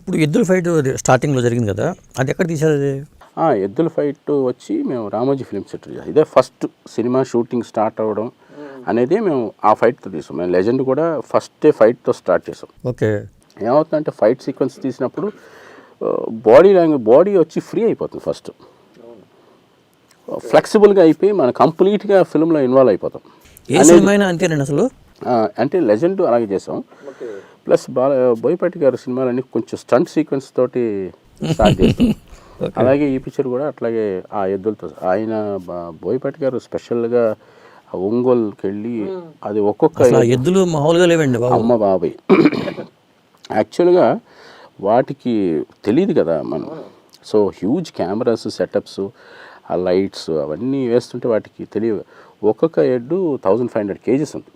ఇప్పుడు ఎద్దుల ఫైట్ స్టార్టింగ్లో జరిగింది కదా, అది ఎక్కడ తీసారు అది? ఎద్దుల ఫైట్ వచ్చి మేము రామోజీ ఫిల్మ్ సిటీ ఇదే ఫస్ట్ సినిమా షూటింగ్ స్టార్ట్ అవ్వడం అనేది మేము ఆ ఫైట్తో తీసాం. మేము లెజెండ్ కూడా ఫస్ట్ డే ఫైట్తో స్టార్ట్ చేసాం. ఓకే. ఏమవుతుందంటే ఫైట్ సీక్వెన్స్ తీసినప్పుడు బాడీ వచ్చి ఫ్రీ అయిపోతుంది. ఫస్ట్ ఫ్లెక్సిబుల్గా అయిపోయి మనం కంప్లీట్గా ఫిల్మ్లో ఇన్వాల్వ్ అయిపోతాం. ఏ సినిమా అయినా అంతేనండి అసలు. అంటే లెజెండ్ అలాగే చేసాం. ప్లస్ బోయపాటి గారు సినిమాలన్నీ కొంచెం స్టంట్ సీక్వెన్స్ తోటి స్టార్ట్ చేస్తాం. అలాగే ఈ పిక్చర్ కూడా అట్లాగే ఆ ఎద్దులతో ఆయన బోయపాటి గారు స్పెషల్గా ఒంగోలుకి వెళ్ళి అది ఒక్కొక్క ఎద్దులు మామూలుగా లేవండి అమ్మ బాబాయ్. యాక్చువల్గా వాటికి తెలియదు కదా మనం. సో హ్యూజ్ కెమెరాస్ సెటప్స్ ఆ లైట్స్ అవన్నీ వేస్తుంటే వాటికి తెలియదు. ఒక్కొక్క ఎడ్డు 1500 kgs ఉంది,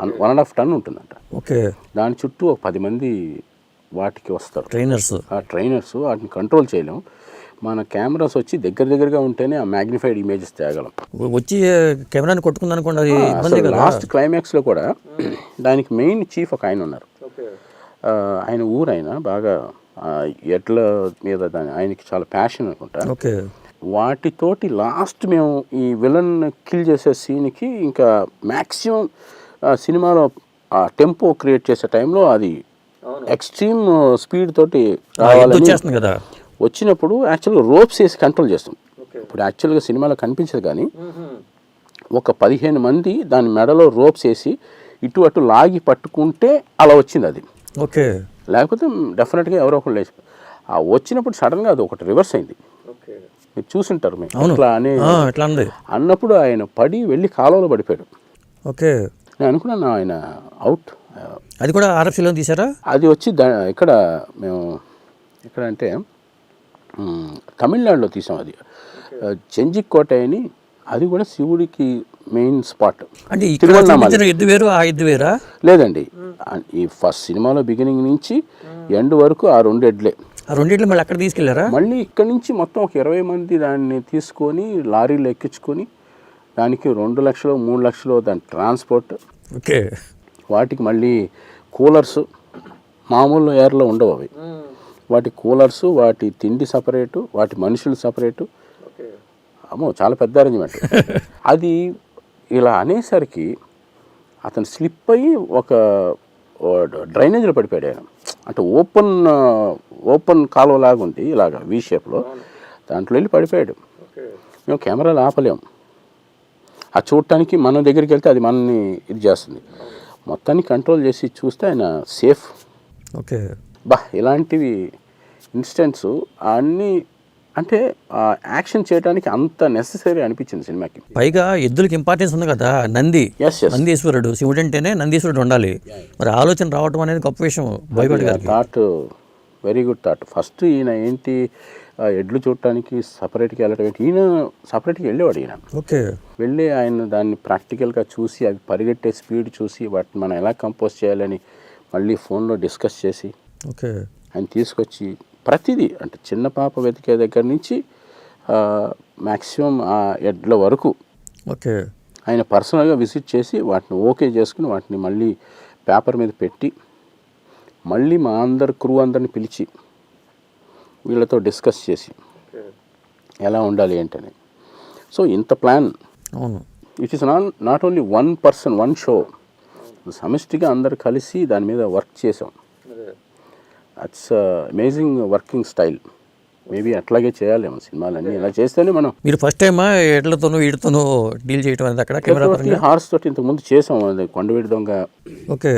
1.5 ton ఉంటుందంట. ఓకే. దాని చుట్టూ ఒక 10 మంది వాటికి వస్తారు, ట్రైనర్స్. ఆ ట్రైనర్స్ వాటిని కంట్రోల్ చేయలేం. మన కెమెరాస్ వచ్చి దగ్గరగా ఉంటేనే ఆ మ్యాగ్నిఫైడ్ ఇమేజెస్ తేగలం. వచ్చి కెమెరాని కొట్టుకుంది అనుకోండి. లాస్ట్ క్లైమాక్స్లో కూడా దానికి మెయిన్ చీఫ్ ఒక ఆయన ఉన్నారు. ఆయన ఊరైనా బాగా ఎడ్ల మీద ఆయనకి చాలా ప్యాషన్ అనుకుంటా. ఓకే. వాటితోటి లాస్ట్ మేము ఈ విలన్ కిల్ చేసే సీన్కి ఇంకా మ్యాక్సిమం సినిమాలో ఆ టెంపో క్రియేట్ చేసే టైంలో అది ఎక్స్ట్రీమ్ స్పీడ్ తోటి రావాలని కదా వచ్చినప్పుడు యాక్చువల్గా రోప్స్ వేసి కంట్రోల్ చేస్తాం. ఇప్పుడు యాక్చువల్గా సినిమాలో కనిపించదు కానీ ఒక 15 మంది దాని మెడలో రోప్స్ వేసి ఇటు అటు లాగి పట్టుకుంటే అలా వచ్చింది అది. ఓకే. లేకపోతే డెఫినెట్గా ఎవరో ఒకరు లేచి వచ్చినప్పుడు సడన్గా అది ఒకటి రివర్స్ అయింది. మీరు చూసుంటారు మీరు అట్లా అన్నప్పుడు ఆయన పడి వెళ్ళి కాలువలో పడిపోయాడు. ఓకే. నేను అనుకున్నాను ఆయన అవుట్. అది కూడా ఆర్ఎఫ్సీలో తీసారా? అది వచ్చి ఇక్కడ మేము ఎక్కడ అంటే తమిళనాడులో తీసాం. అది చెంజికోట అని, అది కూడా శివుడికి మెయిన్ స్పాట్. అంటే ఎద్దు వేరు ఆ ఎద్దు వేరా? లేదండి, ఈ ఫస్ట్ సినిమాలో బిగినింగ్ నుంచి ఎండ్ వరకు ఆ 2 ఎడ్లే. ఆ 2 ఎడ్లు మళ్ళీ అక్కడ తీసుకెళ్లారా? మళ్ళీ ఇక్కడి నుంచి మొత్తం ఒక 20 మంది దాన్ని తీసుకొని లారీలో ఎక్కించుకొని దానికి 2 లక్షలు 3 లక్షలు దాని ట్రాన్స్పోర్ట్. ఓకే. వాటికి మళ్ళీ కూలర్స్ మామూలు ఎయిర్లో ఉండవు అవి. వాటి కూలర్స్, వాటి తిండి సపరేటు, వాటి మనుషులు సపరేటు. అమ్మో చాలా పెద్ద అరేంజ్మెంట్. అది ఇలా అనేసరికి అతను స్లిప్ అయ్యి ఒక డ్రైనేజ్లో పడిపోయాడు ఆయన. అంటే ఓపెన్ కాలువ లాగా ఉంది ఇలాగ వీ షేప్లో, దాంట్లో వెళ్ళి పడిపోయాడు. మేము కెమెరాలు ఆపలేము. ఆ చూడటానికి మన దగ్గరికి వెళ్తే అది మనల్ని ఇది చేస్తుంది. మొత్తాన్ని కంట్రోల్ చేసి చూస్తే ఆయన సేఫ్. ఓకే. ఇలాంటివి ఇన్సిడెంట్స్ అన్నీ అంటే యాక్షన్ చేయడానికి అంత నెసెసరీ అనిపించింది సినిమాకి. పైగా ఎద్దులకి ఇంపార్టెన్స్ ఉంది కదా. నందీశ్వరుడు, శివుడు అంటేనే నందీశ్వరుడు ఉండాలి. మరి ఆలోచన రావటం అనేది గొప్ప విషయం. Thought very good thought. First ఈయన ఏంటి ఎడ్లు చూడటానికి సపరేట్గా వెళ్ళటం ఏంటి, ఈయన సపరేట్గా వెళ్ళేవాడు. ఈయన ఓకే వెళ్ళి ఆయన దాన్ని ప్రాక్టికల్గా చూసి అవి పరిగెట్టే స్పీడ్ చూసి వాటిని మనం ఎలా కంపోజ్ చేయాలని మళ్ళీ ఫోన్లో డిస్కస్ చేసి ఓకే ఆయన తీసుకొచ్చి ప్రతిదీ అంటే చిన్న పాప వెతికే దగ్గర నుంచి మ్యాక్సిమం ఆ ఎడ్ల వరకు ఓకే ఆయన పర్సనల్గా విజిట్ చేసి వాటిని ఓకే చేసుకుని వాటిని మళ్ళీ పేపర్ మీద పెట్టి మళ్ళీ మా క్రూ అందరిని పిలిచి వీళ్ళతో డిస్కస్ చేసి ఎలా ఉండాలి ఏంటని. సో ఇంత ప్లాన్. అవును. It is not only 1 person 1 show, సమిష్టిగా అందరు కలిసి దాని మీద వర్క్ చేసాం. That's amazing working style. Maybe అట్లాగే చేయాలి మన సినిమాలన్నీ. ఇలా చేస్తేనే మనం. మీరు ఫస్ట్ టైం ఎడ్లతోనూ వీటితోనూ డీల్ చేయడం అనేది అక్కడ హార్స్ తోటి ఇంతకుముందు చేసాం. అది కొండవీడి దొంగ, ఓకే,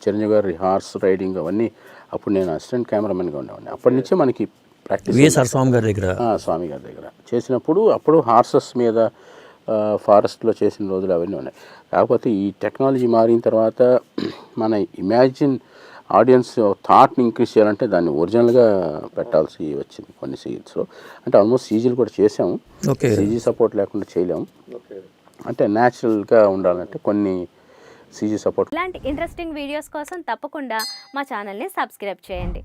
చిరంజీవి గారి హార్స్ రైడింగ్ అవన్నీ. అప్పుడు నేను అసిస్టెంట్ కెమెరామెన్గా ఉండేవాడిని. అప్పటి నుంచే మనకి ప్రాక్టీస్. స్వామి గారి దగ్గర చేసినప్పుడు అప్పుడు హార్సెస్ మీద ఫారెస్ట్లో చేసిన రోజులు అవన్నీ ఉన్నాయి. కాకపోతే ఈ టెక్నాలజీ మారిన తర్వాత మన ఇమాజిన్ ఆడియన్స్ థాట్ని ఇంక్రీజ్ చేయాలంటే దాన్ని ఒరిజినల్గా పెట్టాల్సి వచ్చింది కొన్ని సీన్స్లో. అంటే ఆల్మోస్ట్ సీజీలు కూడా చేసాము. సీజీ సపోర్ట్ లేకుండా చేయలేము. అంటే న్యాచురల్గా ఉండాలంటే కొన్ని సీజీ సపోర్ట్. ఇలాంటి ఇంట్రెస్టింగ్ వీడియోస్ కోసం తప్పకుండా మా ఛానల్ని సబ్స్క్రైబ్ చేయండి.